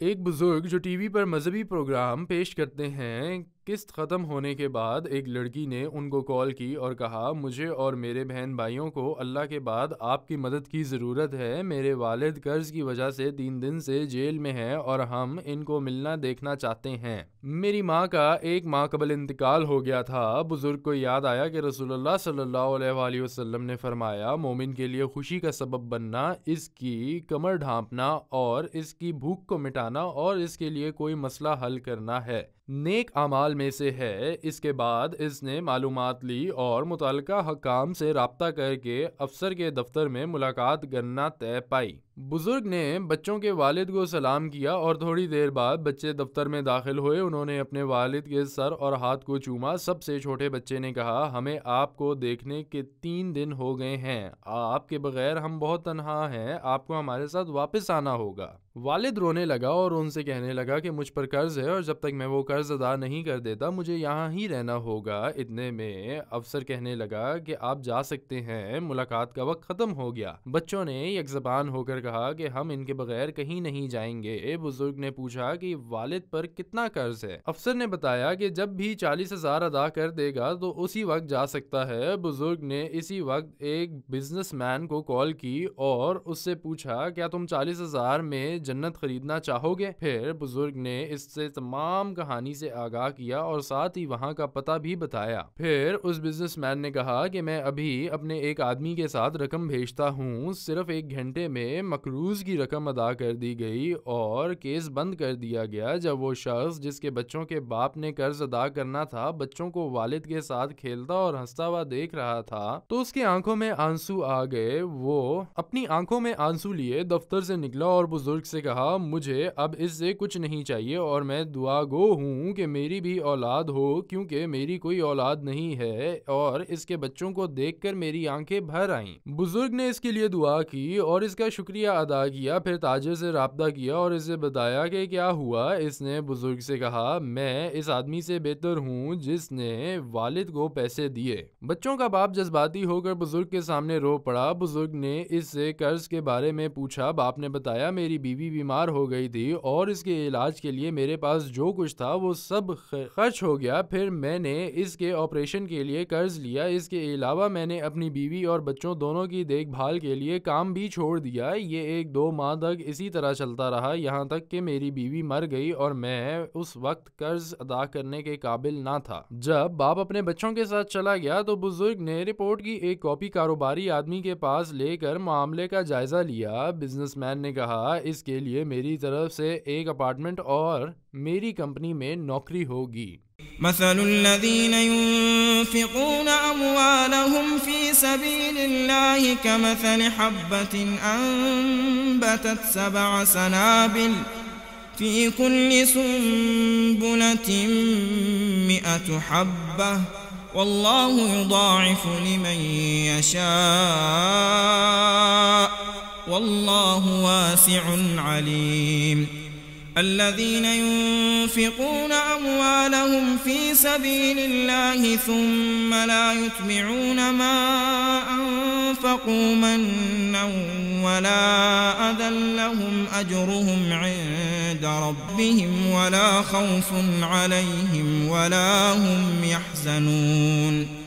ایک بزرگ جو ٹی وی پر مذہبی پروگرام پیش کرتے ہیں، قسط ختم ہونے کے بعد ایک لڑکی نے ان کو کال کی اور کہا مجھے اور میرے بہن بھائیوں کو اللہ کے بعد آپ کی مدد کی ضرورت ہے۔ میرے والد قرض کی وجہ سے 3 دن سے جیل میں ہیں اور ہم ان کو ملنا دیکھنا چاہتے ہیں۔ میری ماں کا 1 ماہ قبل انتقال ہو گیا تھا۔ بزرگ کو یاد آیا کہ رسول اللہ صلی اللہ علیہ وآلہ وسلم نے فرمایا مومن کے لیے خوشی کا سبب بننا، اس کی کمر ڈھانپنا اور اس کی بھوک کو مٹانا اور اس کے لیے کوئی مسئلہ حل کرنا ہے، نیک اعمال میں سے ہے۔ اس کے بعد اس نے معلومات لی اور متعلقہ حکام سے رابطہ کر کے افسر کے دفتر میں ملاقات کرنا طے پائی۔ بزرگ نے بچوں کے والد کو سلام کیا اور تھوڑی دیر بعد بچے دفتر میں داخل ہوئے۔ انہوں نے اپنے والد کے سر اور ہاتھ کو چوما۔ سب سے چھوٹے بچے نے کہا ہمیں آپ کو دیکھنے کے 3 دن ہو گئے ہیں، آپ کے بغیر ہم بہت تنہا ہیں، آپ کو ہمارے ساتھ واپس آنا ہوگا۔ والد رونے لگا اور ان سے کہنے لگا کہ مجھ پر قرض ہے اور جب تک میں وہ قرض ادا نہیں کر دیتا مجھے یہاں ہی رہنا ہوگا۔ اتنے میں افسر کہنے لگا کہ آپ جا سکتے ہیں، ملاقات کا وقت ختم ہو گیا۔ بچوں نے یک زبان ہو کر کہا کہ ہم ان کے بغیر کہیں نہیں جائیں گے۔ بزرگ نے پوچھا کہ والد پر کتنا قرض ہے؟ افسر نے بتایا کہ جب بھی 40,000 ادا کر دے گا تو اسی وقت جا سکتا ہے۔ بزرگ نے اسی وقت ایک بزنس مین کو کال کی اور اس سے پوچھا کیا تم 40,000 میں جنت خریدنا چاہو گے؟ پھر بزرگ نے اس سے تمام کہانی سے آگاہ کیا اور ساتھ ہی وہاں کا پتہ بھی بتایا۔ پھر اس بزنس مین نے کہا کہ میں ابھی اپنے ایک آدمی کے ساتھ رقم بھیجتا ہوں۔ صرف 1 گھنٹے میں مقروض کی رقم ادا کر دی گئی اور کیس بند کر دیا گیا۔ جب وہ شخص جس کے بچوں کے باپ نے قرض ادا کرنا تھا بچوں کو والد کے ساتھ کھیلتا اور ہنستا ہوا دیکھ رہا تھا تو اس کی آنکھوں میں آنسو آ گئے۔ وہ اپنی آنکھوں میں آنسو لیے دفتر سے نکلا اور بزرگ سے کہا مجھے اب اس سے کچھ نہیں چاہیے اور میں دعا گو ہوں کہ میری بھی اولاد ہو، کیونکہ میری کوئی اولاد نہیں ہے اور اس کے بچوں کو دیکھ کر میری آنکھیں بھر آئیں۔ بزرگ نے اس کے لیے دعا کی اور اس کا شکریہ ادا کیا۔ پھر تاجر سے رابطہ کیا اور اسے بتایا کہ کیا ہوا۔ اس نے بزرگ سے کہا میں اس آدمی سے بہتر ہوں جس نے والد کو پیسے دیے۔ بچوں کا باپ جذباتی ہو کر بزرگ کے سامنے رو پڑا۔ بزرگ نے اس سے قرض کے بارے میں پوچھا۔ باپ نے بتایا میری بیوی بیمار ہو گئی تھی اور اس کے علاج کے لیے میرے پاس جو کچھ تھا وہ سب خرچ ہو گیا۔ پھر میں نے اس کے آپریشن کے لیے قرض لیا۔ اس کے علاوہ میں نے اپنی بیوی اور بچوں دونوں کی دیکھ بھال کے لیے کام بھی چھوڑ دیا۔ یہ 1-2 ماہ تک اسی طرح چلتا رہا یہاں تک کہ میری بیوی مر گئی اور میں اس وقت قرض ادا کرنے کے قابل نہ تھا۔ جب باپ اپنے بچوں کے ساتھ چلا گیا تو بزرگ نے رپورٹ کی ایک کاپی کاروباری آدمی کے پاس لے کر معاملے کا جائزہ لیا۔ بزنس مین نے کہا اس کے لیے میری طرف سے ایک اپارٹمنٹ اور میری کمپنی میں نوکری ہوگی۔ مثل الذين ينفقون أموالهم في سبيل الله كمثل حبة أنبتت 7 سنابل في كل سنبلة 100 حبة والله يضاعف لمن يشاء والله واسع عليم۔ الذين ينفقون أموالهم في سبيل الله ثم لا يتبعون ما أنفقوا منا ولا أذى لهم أجرهم عند ربهم ولا خوف عليهم ولا هم يحزنون۔